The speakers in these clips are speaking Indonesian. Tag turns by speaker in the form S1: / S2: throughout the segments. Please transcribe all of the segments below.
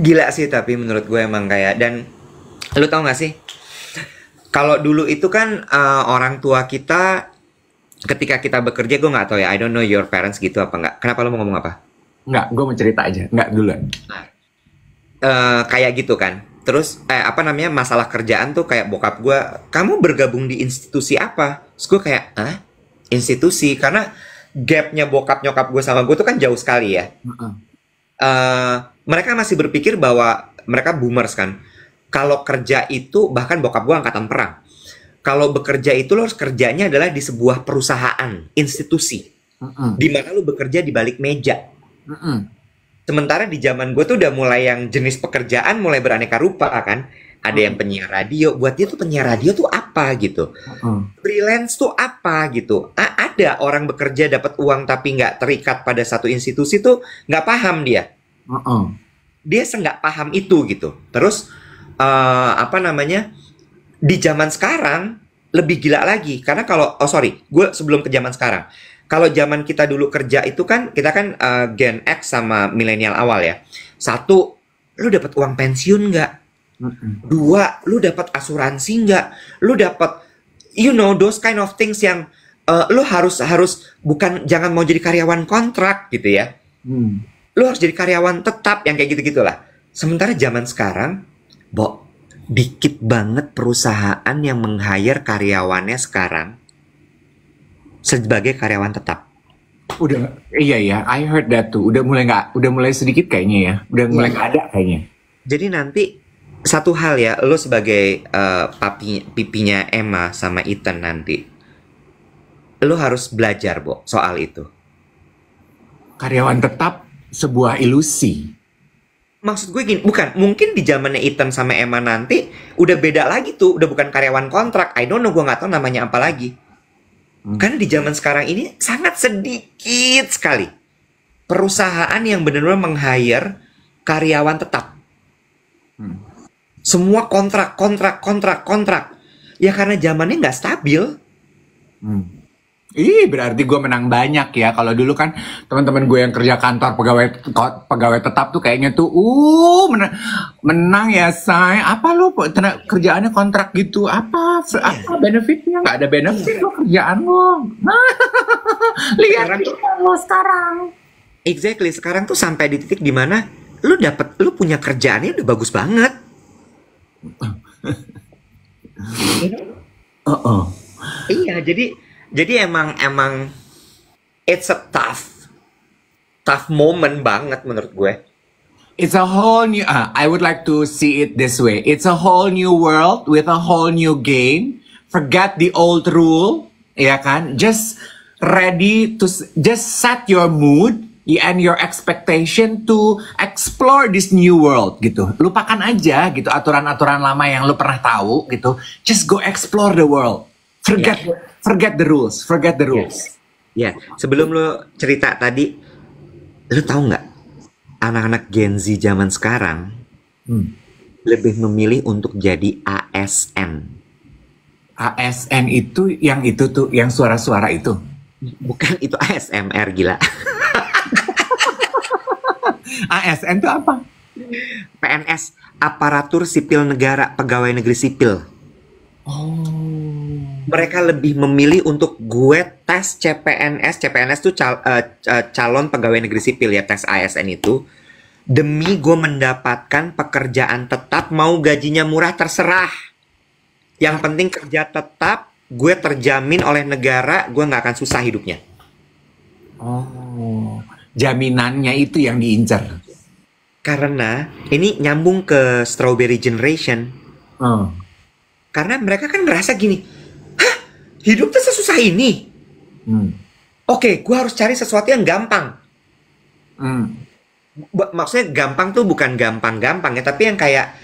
S1: Gila sih, tapi menurut gue emang kayak, dan lu tau gak sih, kalau dulu itu kan orang tua kita ketika kita bekerja, gue nggak tahu ya, I don't know your parents gitu apa nggak. Kenapa lu mau ngomong apa?
S2: Enggak, gue mau cerita aja. Enggak duluan.
S1: Kayak gitu kan. Terus apa namanya, masalah kerjaan tuh kayak bokap gue, kamu bergabung di institusi apa? Terus gue kayak, institusi? Karena gapnya bokap nyokap gue sama gue tuh kan jauh sekali ya. Mereka masih berpikir bahwa mereka boomers kan. Kalau kerja itu, bahkan bokap gue angkatan perang. Kalau bekerja itu lo harus kerjanya adalah di sebuah perusahaan, institusi, di mana lo bekerja di balik meja. Sementara di zaman gue tuh udah mulai yang jenis pekerjaan mulai beraneka rupa kan. Ada yang penyiar radio, buat dia tuh penyiar radio tuh apa gitu. Freelance tuh apa gitu. Ada orang bekerja dapat uang tapi nggak terikat pada satu institusi tuh nggak paham dia. Dia nggak paham itu gitu. Terus apa namanya? Di zaman sekarang lebih gila lagi karena kalau gue sebelum ke zaman sekarang. Kalau zaman kita dulu kerja itu kan kita kan Gen X sama milenial awal ya. Satu, lu dapat uang pensiun nggak? Dua, lu dapat asuransi nggak? Lu dapat those kind of things yang lu harus bukan, jangan mau jadi karyawan kontrak gitu ya. Lu harus jadi karyawan tetap yang kayak gitu-gitulah. Sementara zaman sekarang, dikit banget perusahaan yang meng-hire karyawannya sekarang sebagai karyawan tetap.
S2: Udah, iya ya, I heard that tuh. Udah mulai sedikit kayaknya ya. Udah mulai nggak ada kayaknya.
S1: Jadi nanti satu hal ya, lo sebagai pipinya Emma sama Ethan nanti, lo harus belajar, soal itu.
S2: Karyawan tetap sebuah ilusi.
S1: Maksud gue gini, bukan, mungkin di zamannya Ethan sama Emma nanti udah beda lagi tuh, udah bukan karyawan kontrak. I don't know, gue nggak tahu namanya apa lagi. Karena di zaman sekarang ini sangat sedikit sekali perusahaan yang benar-benar meng-hire karyawan tetap. Semua kontrak. Ya karena zamannya nggak stabil.
S2: Berarti gue menang banyak ya. Kalau dulu kan teman-teman gue yang kerja kantor pegawai tetap tuh kayaknya tuh menang ya say. Apa lu kerjaannya kontrak gitu? Apa benefitnya? Nggak ada benefit lo kerjaan lo. Lihat lo sekarang.
S1: Exactly, sekarang tuh sampai di titik dimana lu punya kerjaannya udah bagus banget. Iya, jadi emang it's a tough moment banget menurut gue.
S2: It's a whole new, I would like to see it this way. It's a whole new world with a whole new game. Forget the old rule, ya kan? Just set your mood and your expectation to explore this new world gitu. Lupakan aja gitu aturan-aturan lama yang lu pernah tahu gitu. Just go explore the world. Forget the rules.
S1: Ya, sebelum lo cerita tadi, lo tahu nggak anak-anak Gen Z zaman sekarang lebih memilih untuk jadi ASN.
S2: ASN itu tuh, yang suara-suara itu.
S1: Bukan, itu ASMR, gila.
S2: ASN itu apa?
S1: PNS, aparatur sipil negara, pegawai negeri sipil. Mereka lebih memilih untuk gue tes CPNS. CPNS tuh calon pegawai negeri sipil ya, tes ASN itu. Demi gue mendapatkan pekerjaan tetap, mau gajinya murah terserah. Yang penting kerja tetap, gue terjamin oleh negara, gue nggak akan susah hidupnya.
S2: Jaminannya itu yang diincar.
S1: Karena ini nyambung ke Strawberry Generation. Karena mereka kan ngerasa gini, hidup tuh sesusah ini. Oke, gue harus cari sesuatu yang gampang. Maksudnya gampang tuh bukan gampang-gampang ya, tapi yang kayak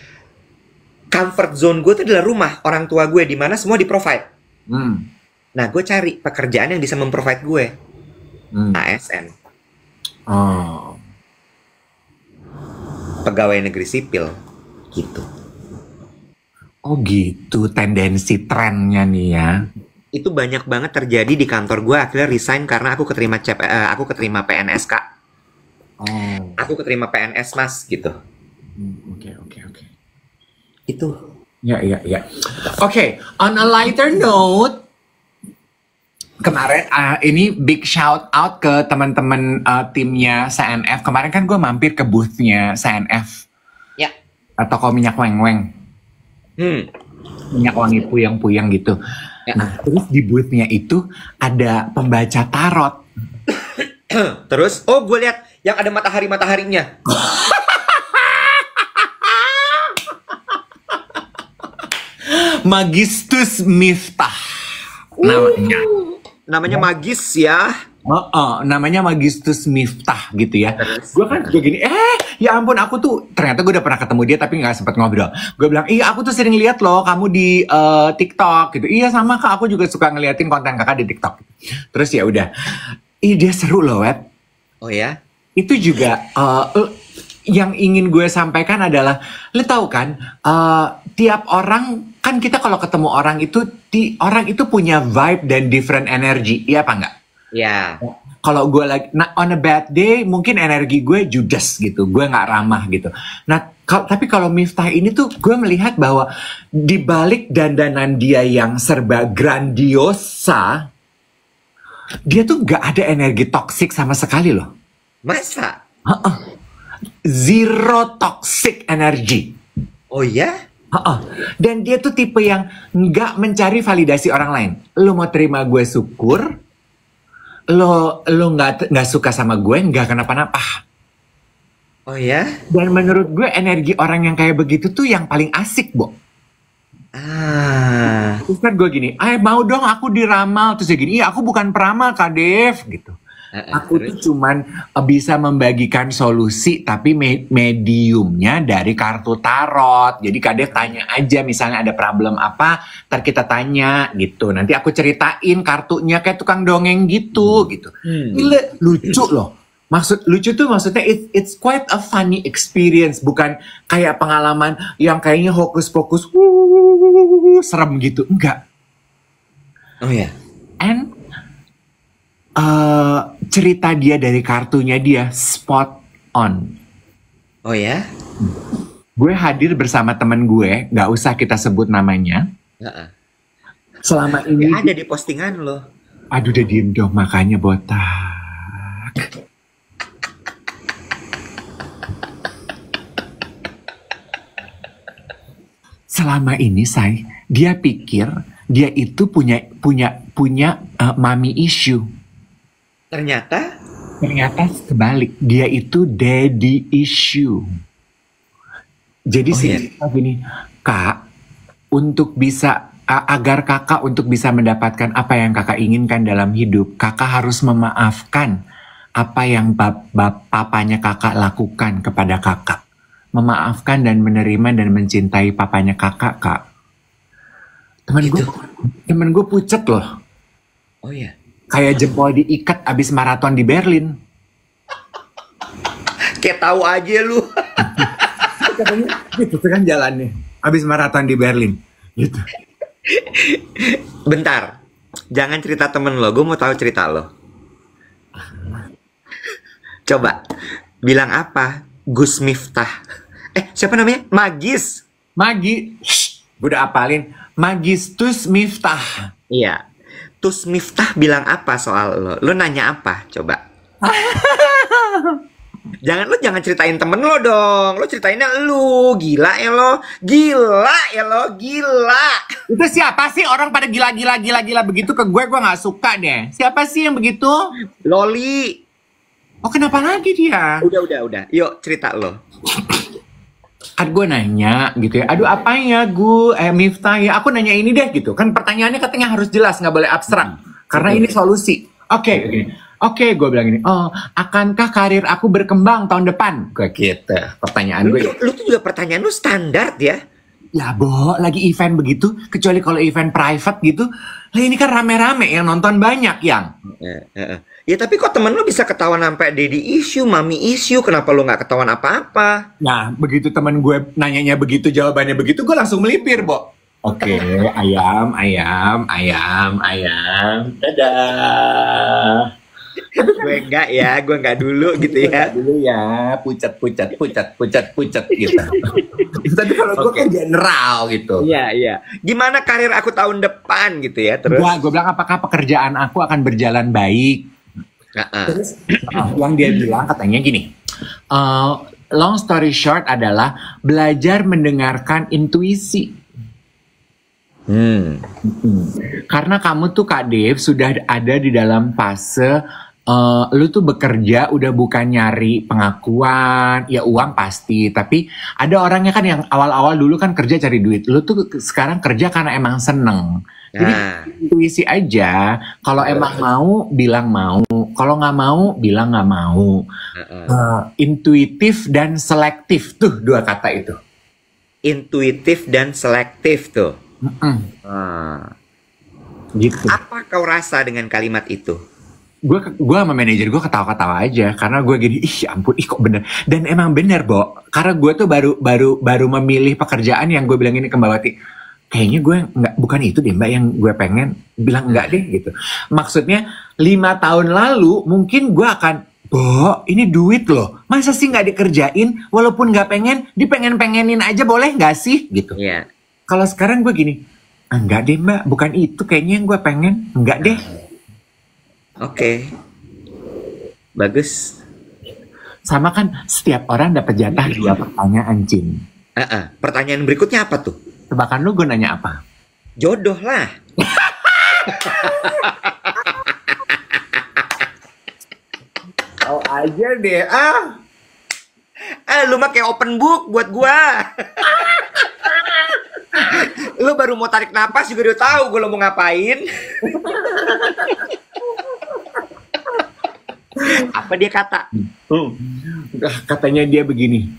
S1: comfort zone gue tuh adalah rumah orang tua gue, di mana semua di-provide. Nah, gue cari pekerjaan yang bisa memprovide gue. ASN. Pegawai negeri sipil. Gitu.
S2: Oh gitu, tendensi trennya nih ya.
S1: Itu banyak banget terjadi di kantor gue. Akhirnya resign karena aku keterima PNS, Kak. Aku keterima PNS, Mas, gitu.
S2: Oke.
S1: Itu.
S2: Ya. Oke, on a lighter note, kemarin ini big shout out ke teman-teman timnya CNF. Kemarin kan gue mampir ke boothnya CNF.
S1: Ya.
S2: Toko minyak weng-weng. Minyak wangi puyeng-puyeng gitu.
S1: Ya.
S2: Nah, terus di boothnya itu ada pembaca tarot.
S1: Terus, oh gue lihat yang ada mataharinya.
S2: Magistus Miftah namanya.
S1: Namanya magis ya.
S2: Namanya Magistus Miftah gitu ya. Gue kan juga gini, ya ampun aku tuh ternyata gue udah pernah ketemu dia tapi nggak sempat ngobrol. Gue bilang, iya aku tuh sering lihat loh kamu di TikTok gitu. Iya sama kak, aku juga suka ngeliatin konten kakak di TikTok. Terus ya udah, dia seru loh Web.
S1: Oh ya?
S2: Itu juga yang ingin gue sampaikan adalah, lo tahu kan, tiap orang kan kita kalau ketemu orang itu punya vibe dan different energy, iya apa enggak?
S1: Ya.
S2: Kalau gue lagi on a bad day, mungkin energi gue judes gitu, gue nggak ramah gitu. Nah, tapi kalau Miftah ini tuh gue melihat bahwa di balik dandanan dia yang serba grandiosa, dia tuh nggak ada energi toksik sama sekali loh.
S1: Masa?
S2: Zero toxic energy.
S1: Oh ya?
S2: Dan dia tuh tipe yang nggak mencari validasi orang lain. Lo mau terima gue syukur, lo nggak suka sama gue nggak kenapa-napa.
S1: Oh ya?
S2: Dan menurut gue energi orang yang kayak begitu tuh yang paling asik, Bo. Terus kan gue gini, mau dong aku diramal. Terus dia gini, iya aku bukan peramal Kak Dev gitu. Aku tuh cuman bisa membagikan solusi tapi mediumnya dari kartu tarot. Jadi Kak Dev tanya aja misalnya ada problem apa, ntar kita tanya gitu. Nanti aku ceritain kartunya kayak tukang dongeng gitu. Gila, lucu loh. Lucu tuh maksudnya it's quite a funny experience, bukan kayak pengalaman yang kayaknya hokus pokus serem gitu, enggak.
S1: Oh ya.
S2: And cerita dia dari kartunya dia spot on.
S1: Oh ya?
S2: Gue hadir bersama temen gue, nggak usah kita sebut namanya. Selama ini
S1: ada di postingan lo.
S2: Aduh udah diem dong, makanya botak. Selama ini dia pikir dia itu punya mommy issue.
S1: Ternyata
S2: sebalik, dia itu daddy issue. Jadi gini, Kak, untuk bisa agar kakak untuk bisa mendapatkan apa yang kakak inginkan dalam hidup, kakak harus memaafkan apa yang papanya kakak lakukan kepada kakak. Memaafkan dan menerima dan mencintai papanya kakak, Kak. Temen gue pucet loh.
S1: Oh ya.
S2: Kayak jempol diikat abis maraton di Berlin.
S1: Kayak tahu aja lu.
S2: Katanya gitu kan jalannya. Abis maraton di Berlin. Gitu.
S1: Bentar. Jangan cerita temen lo. Gue mau tahu cerita lo. Coba. Bilang apa? Gus Miftah. Siapa namanya? Magis.
S2: Gue udah apalin. Magistus Miftah.
S1: Iya. Tus Miftah bilang apa soal lo? Lo nanya apa? Coba. Jangan ceritain temen lo dong. Lo ceritainnya lo. Gila ya lo. Gila.
S2: Itu siapa sih orang pada gila begitu ke gue gak suka deh. Siapa sih yang begitu?
S1: Loli.
S2: Oh kenapa lagi dia?
S1: Udah. Yuk cerita lo.
S2: Gue nanya gitu ya, aduh apa ya Miftah ya, aku nanya ini deh gitu. Kan pertanyaannya katanya harus jelas, gak boleh abstrak. Karena ini solusi. Oke, gue bilang ini, akankah karir aku berkembang tahun depan? Gue gitu, pertanyaan gue.
S1: Lu tuh juga pertanyaan lu standar ya?
S2: Ya Bo, lagi event begitu, kecuali kalau event private gitu. Lah ini kan rame-rame yang nonton banyak yang.
S1: Ya tapi kok temen lu bisa ketahuan sampai daddy issue, mommy issue, kenapa lu nggak ketahuan apa-apa?
S2: Nah, begitu temen gue nanyanya begitu, jawabannya begitu, gue langsung melipir, Bo. Oke, ayam. Dadah.
S1: Gue enggak ya, gue enggak dulu gitu ya.
S2: Dulu ya, pucat gitu. Tapi kalau gue kan general gitu.
S1: Iya, iya. Gimana karir aku tahun depan gitu ya, terus?
S2: Gue bilang apakah pekerjaan aku akan berjalan baik? Terus yang dia bilang katanya gini, long story short adalah belajar mendengarkan intuisi. Karena kamu tuh Kak Dev sudah ada di dalam fase lu tuh bekerja udah bukan nyari pengakuan, ya uang pasti, tapi ada orangnya kan yang awal-awal dulu kan kerja cari duit, lu tuh sekarang kerja karena emang seneng. Jadi intuisi aja, kalau emang mau bilang mau, kalau nggak mau bilang nggak mau. Intuitif dan selektif tuh dua kata itu.
S1: Intuitif dan selektif tuh.
S2: Gitu.
S1: Apa kau rasa dengan kalimat itu?
S2: Gue sama manajer gue ketawa-ketawa aja karena gue gini, ih ampun, ih kok bener. Dan emang bener, Bo, karena gue tuh baru memilih pekerjaan yang gue bilang ini ke Mbak Wati, kayaknya gue nggak, bukan itu deh Mbak yang gue pengen, bilang enggak deh gitu. Maksudnya 5 tahun lalu mungkin gue akan, Bo, ini duit loh, masa sih nggak dikerjain, walaupun nggak pengen, dipengen-pengenin aja boleh nggak sih gitu.
S1: Iya.
S2: Kalau sekarang gue gini, enggak deh Mbak, bukan itu kayaknya yang gue pengen, enggak deh.
S1: Oke. Bagus.
S2: Sama kan setiap orang dapat jatah 2 pertanyaan, Cin.
S1: Pertanyaan berikutnya apa tuh?
S2: Tebakan lu gue nanya apa?
S1: Jodoh lah.
S2: Oh aja deh,
S1: Lu mah kayak open book buat gua. Lu baru mau tarik napas juga udah tahu gua mau ngapain. Apa dia kata?
S2: Katanya dia begini,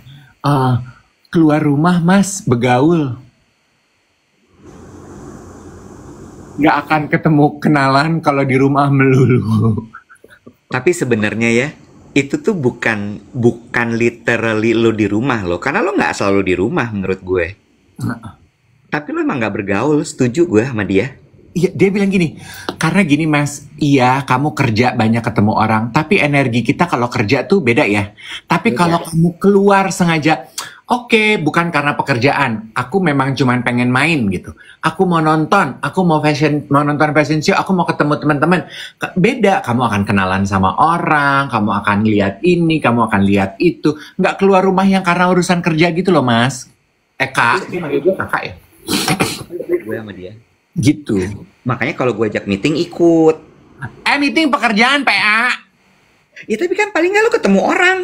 S2: keluar rumah mas, begaul. Gak akan ketemu kenalan kalau di rumah melulu.
S1: Tapi sebenarnya ya, itu tuh bukan literally lo di rumah lo, karena lo nggak selalu di rumah menurut gue. Tapi lo emang nggak bergaul, setuju gue sama dia.
S2: Iya, dia bilang gini, karena gini mas, iya kamu kerja banyak ketemu orang, tapi energi kita kalau kerja tuh beda ya. Tapi kalau kamu keluar sengaja, oke, bukan karena pekerjaan, aku memang cuman pengen main gitu. Aku mau nonton, aku mau nonton fashion show, aku mau ketemu teman-teman. Beda, kamu akan kenalan sama orang, kamu akan lihat ini, kamu akan lihat itu. Nggak keluar rumah yang karena urusan kerja gitu loh mas. Kak, dia manggil gue kakak ya.
S1: Gue sama dia.
S2: Gitu.
S1: Makanya kalau gue ajak meeting ikut.
S2: Meeting pekerjaan PA.
S1: Ya tapi kan paling nggak lo ketemu orang.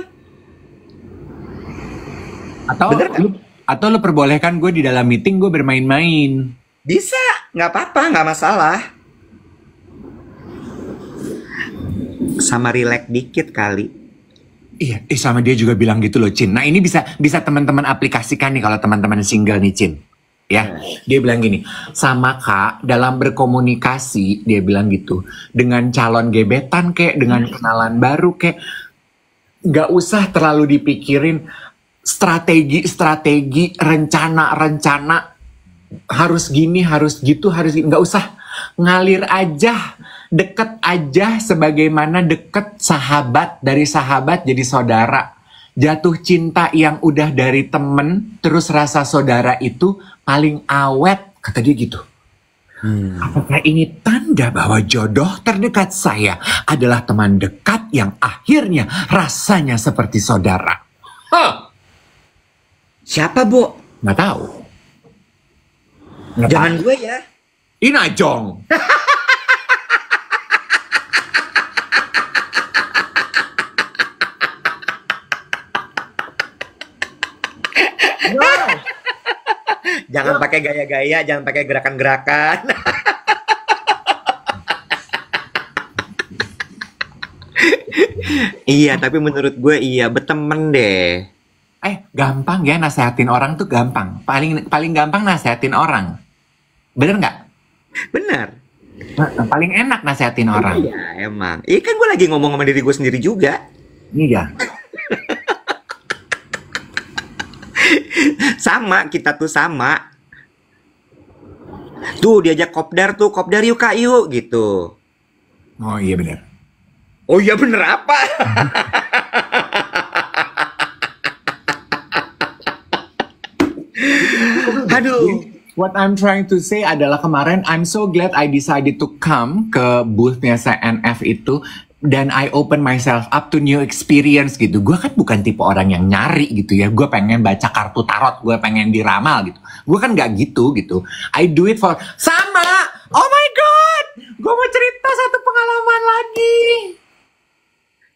S2: Atau lo perbolehkan gue di dalam meeting gue bermain-main.
S1: Bisa, nggak apa-apa, nggak masalah. Sama relax dikit kali.
S2: Iya, sama dia juga bilang gitu loh, Cin. Nah ini bisa teman-teman aplikasikan nih kalau teman-teman single nih, Cin. Ya, dia bilang gini, sama Kak, dalam berkomunikasi, dia bilang gitu, dengan calon gebetan kek, dengan kenalan baru kek, nggak usah terlalu dipikirin strategi, rencana, harus gini, harus gitu, nggak usah, ngalir aja, deket aja, sebagaimana deket sahabat, dari sahabat jadi saudara. Jatuh cinta yang udah dari temen, terus rasa saudara itu paling awet, kata dia gitu. Apakah ini tanda bahwa jodoh terdekat saya adalah teman dekat yang akhirnya rasanya seperti saudara?
S1: Siapa, Bu?
S2: Nggak tahu.
S1: Jangan gue ya.
S2: Inajong.
S1: Jangan pakai gaya-gaya, jangan pakai gerakan-gerakan. Iya, tapi menurut gue iya, berteman deh.
S2: Gampang ya nasehatin orang tuh gampang. Paling gampang nasehatin orang. Bener nggak?
S1: Benar.
S2: Paling enak nasehatin orang.
S1: Iya, emang. Iya kan gue lagi ngomong sama diri gue sendiri juga.
S2: Iya.
S1: Sama, kita tuh sama. Tuh diajak kopdar yuk kak yuk gitu.
S2: Oh iya benar.
S1: Oh iya bener apa? Aduh.
S2: What I'm trying to say adalah kemarin I'm so glad I decided to come ke boothnya CNF itu dan I open myself up to new experience gitu. Gue kan bukan tipe orang yang nyari gitu ya. Gue pengen baca kartu tarot, gue pengen diramal gitu. Gue kan nggak gitu gitu. I do it for sama. Oh my god, gue mau cerita satu pengalaman lagi.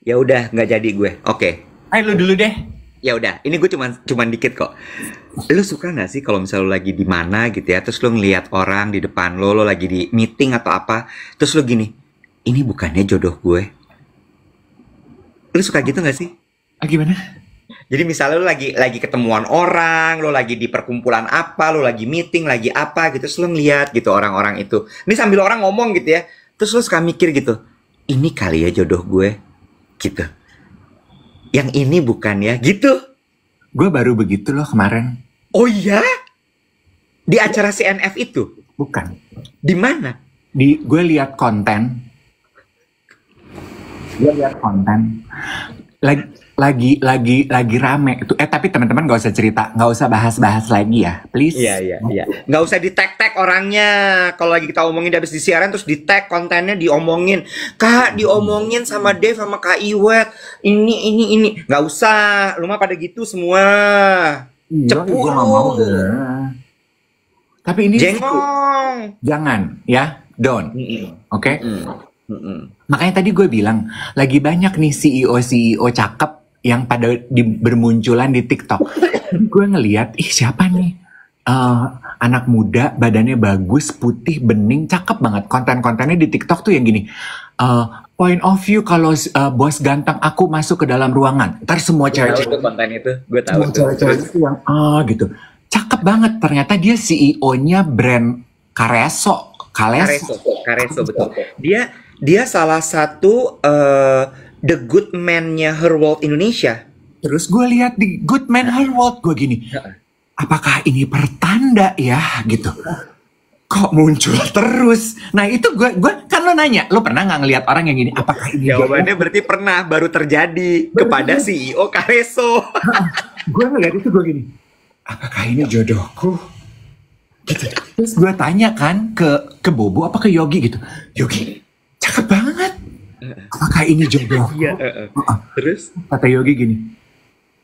S1: Ya udah nggak jadi gue. Oke.
S2: Ayo lu dulu deh.
S1: Ya udah, ini gue cuman dikit kok. Lu suka nggak sih kalau misalnya lu lagi di mana gitu ya, terus lu ngelihat orang di depan lo lagi di meeting atau apa, terus lu gini, ini bukannya jodoh gue? Lu suka gitu nggak sih?
S2: Gimana?
S1: Jadi misalnya lu lagi ketemuan orang, lu lagi di perkumpulan apa, lu lagi meeting, lagi apa gitu, terus lu ngeliat gitu orang-orang itu. Ini sambil orang ngomong gitu ya, terus lu suka mikir gitu, ini kali ya jodoh gue, gitu. Yang ini bukan ya, gitu.
S2: Gue baru begitu loh kemarin.
S1: Oh iya? Di acara CNF itu?
S2: Bukan.
S1: Di mana?
S2: Gue lihat konten. Lagi rame itu. Tapi teman-teman nggak usah cerita, nggak usah bahas-bahas lagi ya, please.
S1: Iya. Nggak usah di tag orangnya. Kalau lagi kita omongin habis di siaran terus di tag kontennya diomongin. Kak diomongin sama Dev sama Kak Iwet. Ini. Nggak usah. Lu mah pada gitu semua. Cepu.
S2: Gue nggak mau deh. Tapi ini
S1: jengong.
S2: Jangan ya, don't. Oke? Makanya tadi gue bilang lagi banyak nih CEO cakep yang pada bermunculan di TikTok. Gue ngeliat, siapa nih? Anak muda, badannya bagus, putih, bening, cakep banget. Konten-kontennya di TikTok tuh yang gini. Point of view kalau bos ganteng aku masuk ke dalam ruangan. Ntar semua cewek-cewek.
S1: Konten itu, gue tahu.
S2: Cewek-cewek itu yang gitu. Cakep banget. Ternyata dia CEO-nya brand Kareso,
S1: betul. Dia salah satu The Good Man-nya Her World Indonesia.
S2: Terus gue lihat di Good Man Her World, gue gini, apakah ini pertanda ya gitu? Kok muncul terus? Nah itu gue kan lo nanya, lo pernah nggak ngelihat orang yang gini? Apakah ini?
S1: Jawabannya berarti pernah, baru terjadi kepada CEO Kareso.
S2: Gue ngeliat itu gue gini, apakah ini jodohku? Gitu. Terus gue tanya kan ke Bobo apa ke Yogi gitu, Yogi, cakep banget. Apakah ini jodoh?
S1: Iya. Terus
S2: kata Yogi gini,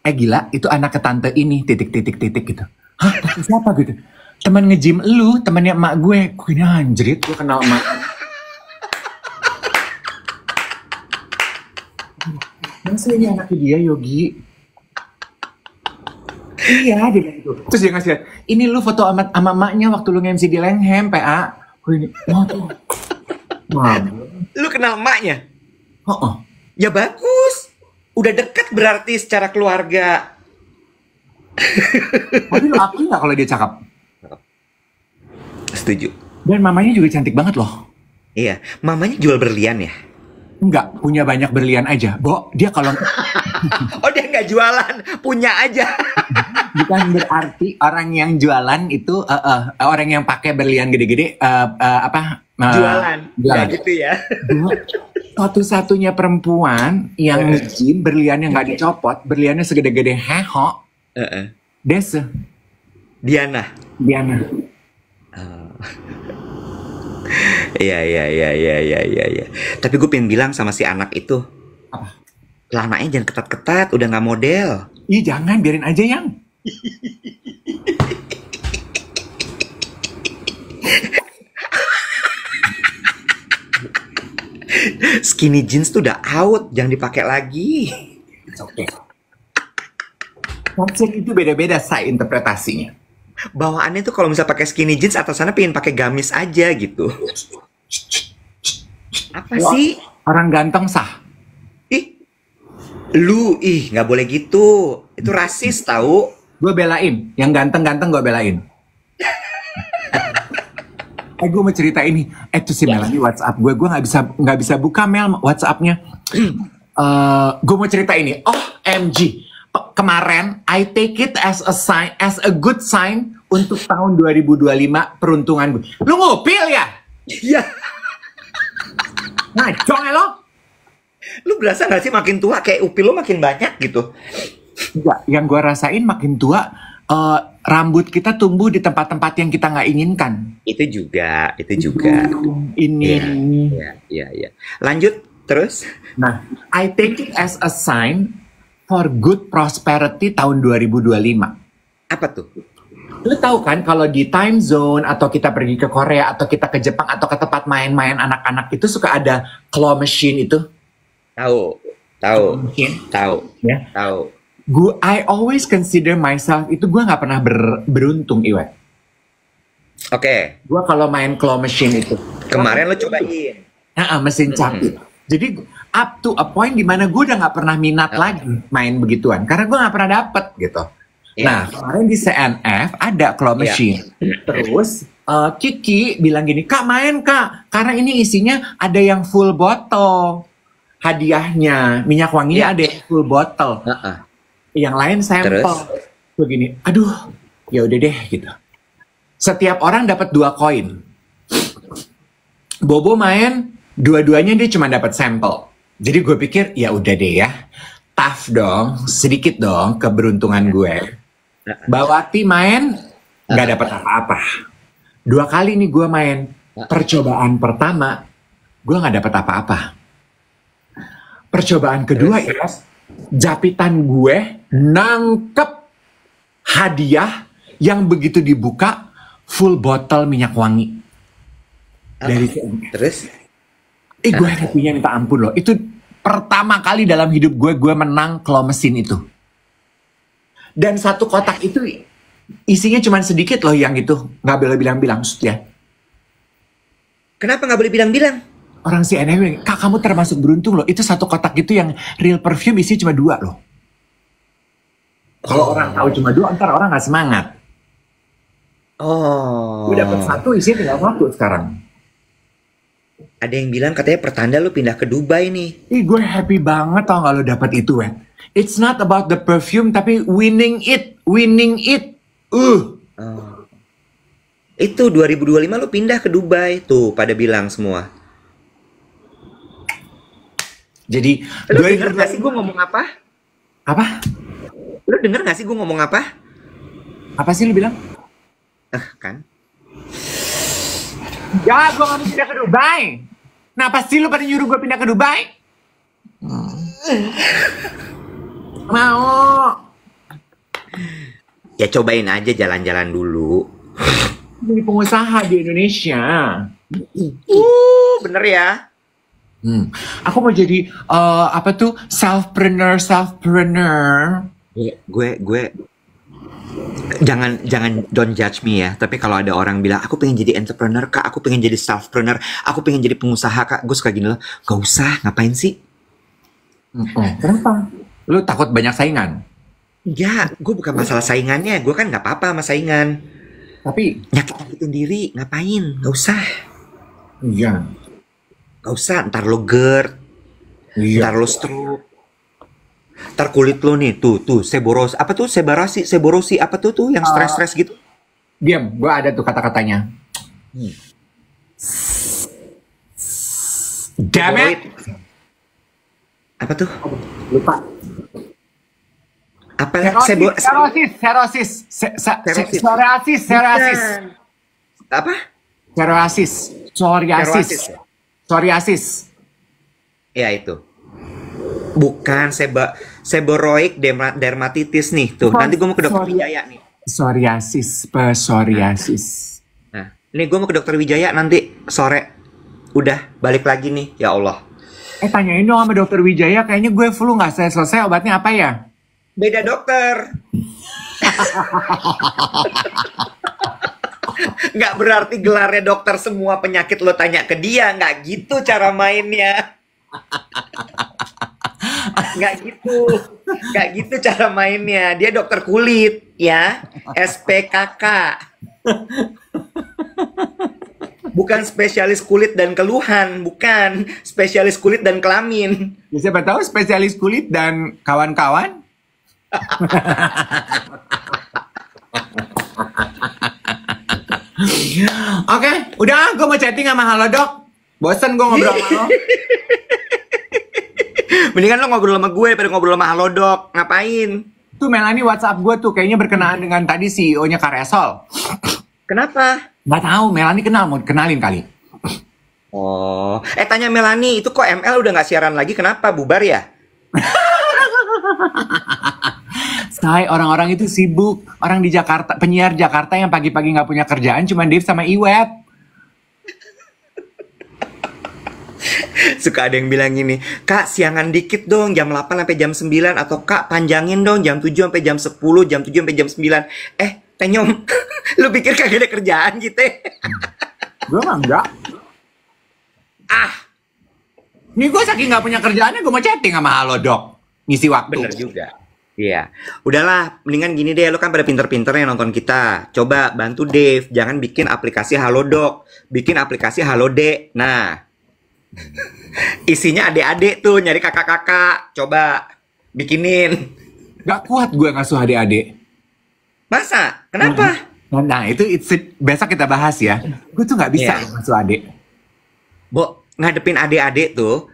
S2: gila itu anak ke tante ini titik gitu. Hah, tapi siapa gitu? Teman nge-gym lu, temannya emak gue. Gue ini anjrit, gue kenal emak. Masa ini anaknya dia Yogi? Iya, dia bilang gitu. Terus dia ngasih lihat, ini lu foto sama emaknya waktu lu nge-MC di Langham, PA. Gue ini,
S1: lu kenal emaknya?
S2: Oh.
S1: Ya bagus. Udah deket berarti secara keluarga.
S2: Tapi lu akui gak kalau dia cakep?
S1: Setuju.
S2: Dan mamanya juga cantik banget loh.
S1: Iya, mamanya jual berlian ya?
S2: Enggak, punya banyak berlian aja. Bo, dia kalau...
S1: Oh dia nggak jualan, punya aja.
S2: Bukan berarti orang yang jualan itu orang yang pakai berlian gede-gede
S1: jualan. Ya gitu ya.
S2: Satu-satunya perempuan yang nge-gym berliannya nggak dicopot, berliannya segede-gede heho. Desa.
S1: Diana. Iya. Tapi gue pengen bilang sama si anak itu.
S2: Apa?
S1: Celananya jangan ketat-ketat, udah nggak model.
S2: Ih jangan, biarin aja yang.
S1: Skinny jeans tuh udah out, jangan dipakai lagi.
S2: Oke. Fashion itu beda-beda saya interpretasinya.
S1: Bawaannya tuh kalau misalnya pakai skinny jeans atasannya pengen pakai gamis aja gitu. Apa sih?
S2: Orang ganteng sah.
S1: Nggak boleh gitu. Itu rasis tahu.
S2: Gue belain, yang ganteng-ganteng gue belain. Gue mau cerita ini. Tuh si Melanie WhatsApp gue nggak bisa buka Mel WhatsAppnya. Gue mau cerita ini. OMG. Kemarin I take it as a good sign untuk tahun 2025 peruntungan gue. Lu ngupil ya?
S1: Iya.
S2: Ngacong ya lo?
S1: Lu berasa nggak sih makin tua kayak upil lu makin banyak gitu?
S2: Enggak, yang gue rasain makin tua, rambut kita tumbuh di tempat-tempat yang kita nggak inginkan.
S1: Itu juga, itu juga.
S2: Ini.
S1: Iya. Lanjut terus.
S2: Nah, I take it as a sign for good prosperity tahun 2025.
S1: Apa tuh?
S2: Lu tahu kan kalau di time zone atau kita pergi ke Korea atau kita ke Jepang atau ke tempat main-main anak-anak itu suka ada claw machine itu.
S1: Tahu.
S2: Ya.
S1: Tahu.
S2: I always consider myself itu gue nggak pernah beruntung, Iwan.
S1: Oke.
S2: Gue kalau main claw machine itu.
S1: Kemarin lo cobain.
S2: Mesin capit. Jadi up to a point dimana gue udah nggak pernah minat lagi main begituan karena gue nggak pernah dapet gitu. Nah, kemarin di CNF ada claw machine. Terus Kiki bilang gini, Kak main Kak, karena ini isinya ada yang full botol. Hadiahnya, minyak wanginya ada yang full botol. Yang lain sampel. Begini, aduh, ya udah deh gitu. Setiap orang dapat 2 koin. Bobo main, dua-duanya dia cuma dapat sampel. Jadi gue pikir, ya udah deh ya. Tough dong, sedikit dong keberuntungan gue. Mbak Wati main, nggak dapat apa-apa. 2 kali nih gue main. Percobaan pertama, gue nggak dapat apa-apa. Percobaan kedua ya, japitan gue nangkep hadiah yang begitu dibuka full botol minyak wangi. Dari
S1: terus?
S2: Gue happy-nya minta ampun loh. Itu pertama kali dalam hidup gue menang claw mesin itu. Dan 1 kotak itu isinya cuma sedikit loh yang itu. Nggak boleh bilang-bilang, ya.
S1: Kenapa nggak boleh bilang-bilang?
S2: Orang si NW, Kak kamu termasuk beruntung loh. Itu 1 kotak itu yang real perfume isinya cuma 2 loh. Kalau orang tahu cuma 2, ntar orang nggak semangat. Gue dapet 1, isinya tinggal 1 sekarang.
S1: Ada yang bilang katanya pertanda lu pindah ke Dubai nih.
S2: Gue happy banget tau gak lo dapet itu, Wen. It's not about the perfume, tapi winning it.
S1: Itu 2025 lu pindah ke Dubai. Tuh, pada bilang semua.
S2: Jadi,
S1: lu denger gak sih gue ngomong apa?
S2: Apa?
S1: Lu denger gak sih gue ngomong apa?
S2: Apa sih lu bilang?
S1: Kan?
S2: Ya, gue gak mau pindah ke Dubai. Kenapa sih lu pada nyuruh gue pindah ke Dubai? Mau.
S1: Ya cobain aja jalan-jalan dulu.
S2: Jadi pengusaha di Indonesia.
S1: Bener ya?
S2: Aku mau jadi selfpreneur.
S1: Gue jangan don't judge me ya. Tapi kalau ada orang bilang aku pengen jadi entrepreneur Kak, aku pengen jadi selfpreneur, aku pengen jadi pengusaha Kak, gue suka gini loh. Gak usah, ngapain sih?
S2: Kenapa? Lu takut banyak saingan?
S1: Ya, gue bukan masalah saingannya. Gue kan gak apa-apa sama saingan.
S2: Tapi
S1: nyakitin diri, ngapain? Gak usah.
S2: Iya.
S1: Gak usah, ntar lo GERD, ntar lo stroke, ntar kulit lo nih, tuh, seborosi, apa tuh, seborosi, apa tuh yang stres-stres gitu.
S2: Diam, gue ada tuh kata-katanya. Damn it!
S1: Apa tuh?
S2: Lupa.
S1: Apa?
S2: Psoriasis.
S1: Apa?
S2: Psoriasis.
S1: Ya itu. Bukan seborrheic dermatitis nih. Tuh, nanti gue mau ke dokter Wijaya nih.
S2: Psoriasis.
S1: Nah, ini gue mau ke dokter Wijaya nanti sore. Udah, balik lagi nih. Ya Allah.
S2: Tanyain dong sama dokter Wijaya. Kayaknya gue flu nggak selesai. Obatnya apa ya?
S1: Beda dokter. Nggak berarti gelarnya dokter semua penyakit lo tanya ke dia. Nggak gitu cara mainnya. Nggak gitu cara mainnya. Dia dokter kulit ya, SPKK. Bukan spesialis kulit dan keluhan, bukan spesialis kulit dan kelamin.
S2: Siapa tahu spesialis kulit dan kawan-kawan. Oke, udah gue mau chatting sama Halodoc. Bosen gue ngobrol sama lo.
S1: Mendingan lo ngobrol sama gue daripada ngobrol sama Halodoc. Ngapain?
S2: Tuh Melanie WhatsApp gue tuh kayaknya berkenaan dengan tadi CEO-nya Karesol.
S1: Kenapa?
S2: Nggak tahu, Melanie kenal, mau kenalin kali.
S1: Oh, tanya Melanie, itu kok ML udah nggak siaran lagi? Kenapa? Bubar ya?
S2: Say, orang-orang itu sibuk. Orang di Jakarta, penyiar Jakarta yang pagi-pagi nggak punya kerjaan cuma Dave sama Iwet.
S1: Suka ada yang bilang gini, Kak siangan dikit dong jam 8 sampai jam 9, atau Kak panjangin dong jam 7 sampai jam 10, jam 7 sampai jam 9. Tenyom, lu pikir kagak ada kerjaan gitu?
S2: Gue mah enggak. Nih gue saking nggak punya kerjaannya gue mau chatting sama Halodoc. Ngisi waktu.
S1: Bener juga. Iya. Udahlah, mendingan gini deh, lu kan pada pinter-pinter yang nonton kita. Coba bantu Dave, jangan bikin aplikasi Halodoc, bikin aplikasi Halode. Nah, isinya adik-adik tuh, nyari kakak-kakak. Coba bikinin.
S2: Gak kuat gue ngasuh adik-adik.
S1: Masa? Kenapa?
S2: Nah itu besok kita bahas ya. Gue tuh gak bisa ngasuh adik.
S1: Bo, ngadepin adik-adik tuh,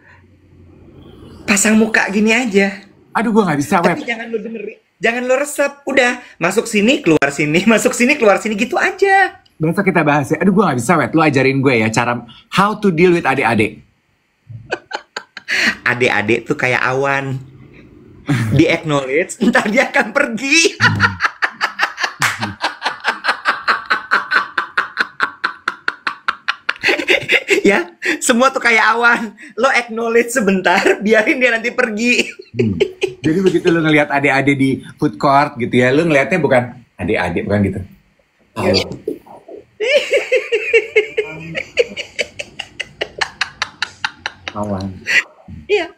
S1: pasang muka gini aja.
S2: Aduh gue gak bisa,
S1: Tapi jangan lo dengerin, jangan lo resep. Udah, masuk sini, keluar sini, masuk sini, keluar sini, gitu aja.
S2: Besok kita bahas ya. Aduh gue gak bisa, Wet. Lo ajarin gue ya cara how to deal with adik-adik.
S1: Adik-adik tuh kayak awan. Di acknowledge, ntar dia akan pergi. Ya, semua tuh kayak awan. Lo acknowledge sebentar, biarin dia nanti pergi.
S2: Jadi begitu lo ngelihat adik-adik di food court gitu ya, lo ngelihatnya bukan adik-adik, bukan gitu. Halo. Awan.
S1: Iya.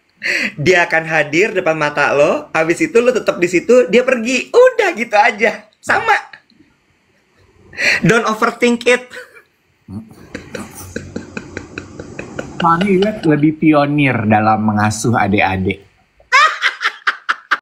S1: Dia akan hadir depan mata lo, habis itu lo tetap di situ, dia pergi. Udah gitu aja. Sama. Don't overthink it.
S2: Soalnya Iwet lebih pionir dalam mengasuh adik-adik.